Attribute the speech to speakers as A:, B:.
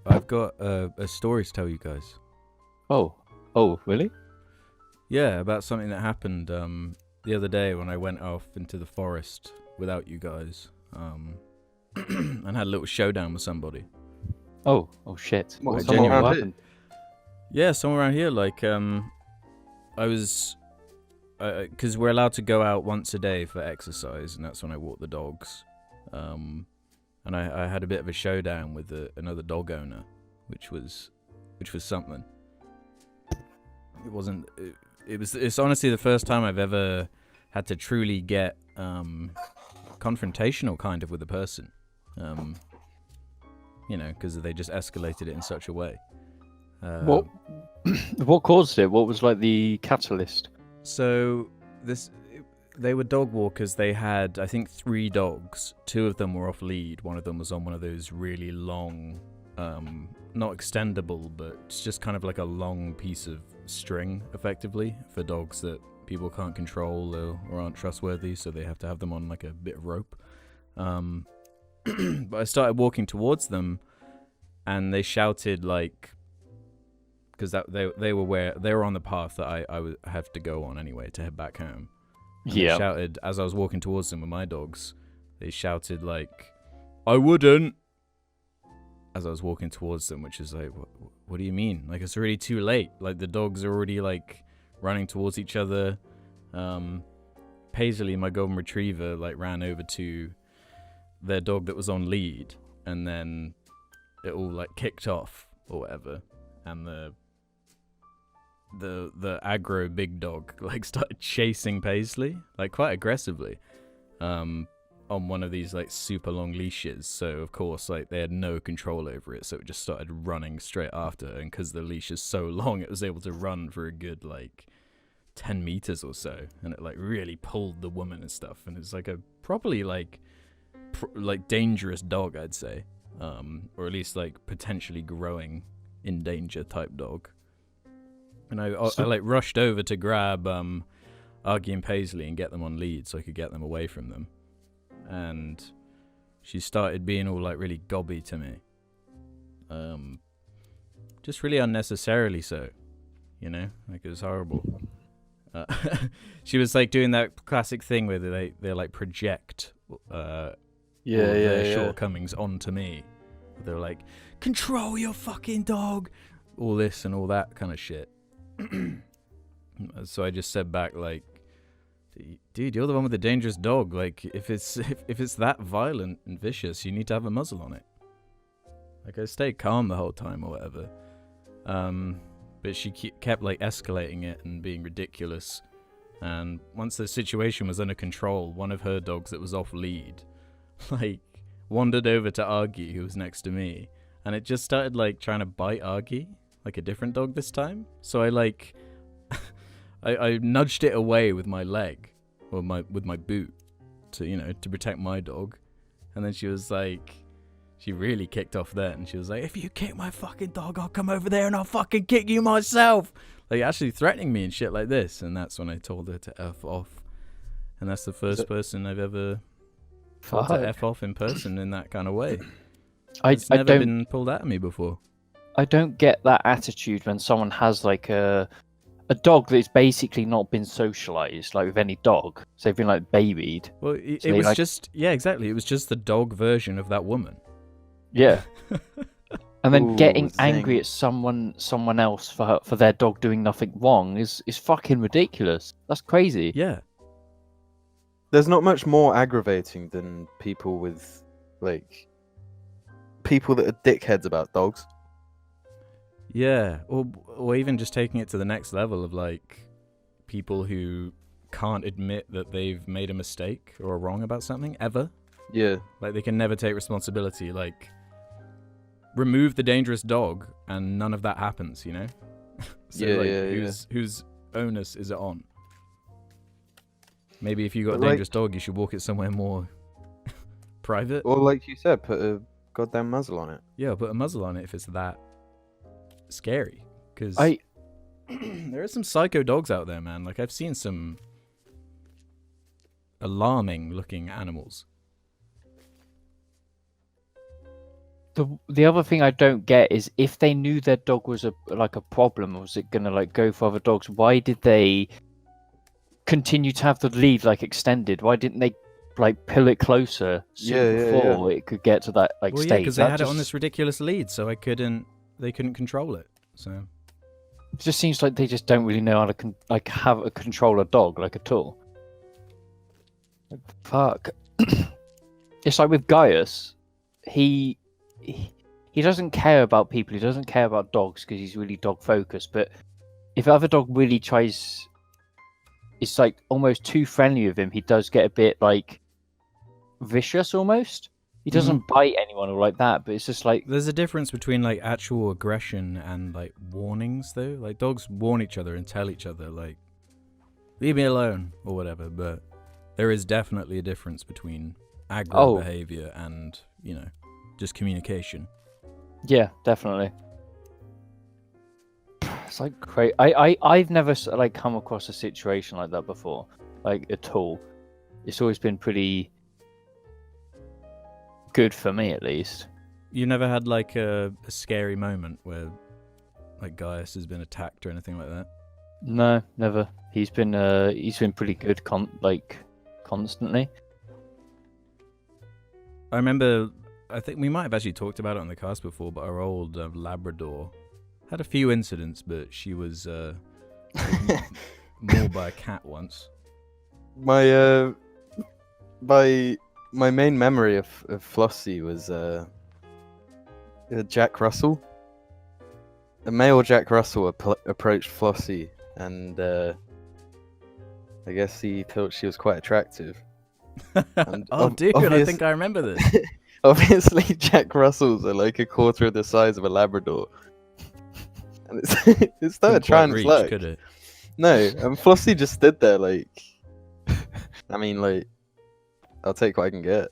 A: I've got a story to tell you guys.
B: Oh, really?
A: Yeah, about something that happened the other day when I went off into the forest without you guys, and had a little showdown with somebody.
B: Oh, shit.
A: What,
B: What
A: genuine?
B: happened?
A: Yeah, somewhere around here. Like, I was, because we're allowed to go out once a day for exercise, and that's when I walk the dogs. And I had a bit of a showdown with another dog owner, which was something. It wasn't. It's honestly the first time I've ever had to truly get confrontational kind of with a person. Because they just escalated it in such a way.
B: What caused it? What was like the catalyst?
A: So they were dog walkers. They had, I think, 3 dogs. 2 of them were off lead. One of them was on one of those really long, not extendable, but it's just kind of like a long piece of string, effectively, for dogs that people can't control or aren't trustworthy, so they have to have them on like a bit of rope. But I started walking towards them, and they shouted like, because they were on the path that I would have to go on anyway to head back home. And they shouted as I was walking towards them with my dogs. They shouted like, "I wouldn't!" as I was walking towards them, which is like, what do you mean? Like, it's already too late. Like, the dogs are already like running towards each other. Paisley, my golden retriever, like ran over to their dog that was on lead, and then it all like kicked off or whatever, and the aggro big dog like started chasing Paisley like quite aggressively on one of these like super long leashes. So of course like they had no control over it, so it just started running straight after her, and because the leash is so long, it was able to run for a good like 10 meters or so, and it like really pulled the woman and stuff, and it's like a properly like dangerous dog, I'd say, or at least like potentially growing in danger type dog. And I like rushed over to grab Argy and Paisley and get them on lead so I could get them away from them. And she started being all like really gobby to me. Just really unnecessarily so, like it was horrible. She was like doing that classic thing where they like project their shortcomings onto me. They're like, control your fucking dog, all this and all that kind of shit. So I just said back like, dude, you're the one with the dangerous dog. Like, if it's that violent and vicious, you need to have a muzzle on it. Like, I stayed calm the whole time or whatever. But she kept like escalating it and being ridiculous. And once the situation was under control, one of her dogs that was off lead like wandered over to Argy, who was next to me, and it just started like trying to bite Argy, like a different dog this time. So I like I nudged it away with my leg, or with my boot, to protect my dog. And then she was like, she really kicked off then. She was like, if you kick my fucking dog, I'll come over there and I'll fucking kick you myself. Like, actually threatening me and shit like this. And that's when I told her to F off. And that's the first person I've ever told to F off in person in that kind of way. It's never been pulled out of me before.
B: I don't get that attitude when someone has like a dog that's basically not been socialized, like with any dog. So they've been like babied.
A: Well, it was like, just, yeah, exactly. It was just the dog version of that woman.
B: Yeah. And then getting angry at someone else for their dog doing nothing wrong is fucking ridiculous. That's crazy.
A: Yeah.
C: There's not much more aggravating than people with, like, people that are dickheads about dogs.
A: Yeah, or even just taking it to the next level of, like, people who can't admit that they've made a mistake or are wrong about something, ever.
C: Yeah.
A: Like, they can never take responsibility. Like, remove the dangerous dog and none of that happens, So, whose onus is it on? Maybe if you got a dangerous dog, you should walk it somewhere more private.
C: Or like you said, put a goddamn muzzle on it.
A: Yeah, put a muzzle on it if it's that scary. Because there are some psycho dogs out there, man. Like, I've seen some alarming looking animals.
B: The other thing I don't get is if they knew their dog was a problem, was it gonna like go for other dogs? Why did they continue to have the lead like extended? Why didn't they like pull it closer before it could get to that like
A: Well, yeah,
B: stage?
A: because they had it on this ridiculous lead, so they couldn't control it. So
B: It just seems like they just don't really know how to have a control a dog like at all. Like, fuck. It's like with Gaius, he doesn't care about people. He doesn't care about dogs because he's really dog focused. But if other dog really tries, it's like almost too friendly with him. He does get a bit like vicious almost. He doesn't bite anyone or like that, but it's just like
A: there's a difference between like actual aggression and like warnings, though. Like dogs warn each other and tell each other like, "Leave me alone" or whatever. But there is definitely a difference between aggro behavior and just communication.
B: Yeah, definitely. It's like crazy. I've never like come across a situation like that before, like at all. It's always been pretty good for me, at least.
A: You never had like a scary moment where like Gaius has been attacked or anything like that?
B: No, never. He's been pretty good constantly.
A: I remember, I think we might have actually talked about it on the cast before, but our old Labrador had a few incidents, but she was mauled by a cat once.
C: My main memory of Flossie was Jack Russell. A male Jack Russell approached Flossie, and I guess he thought she was quite attractive. And
A: oh, dude, I think I remember this.
C: Obviously, Jack Russells are like a quarter of the size of a Labrador. And it started trying to flirt.
A: Could it?
C: No, and Flossie just stood there like, I mean, like, I'll take what I can get.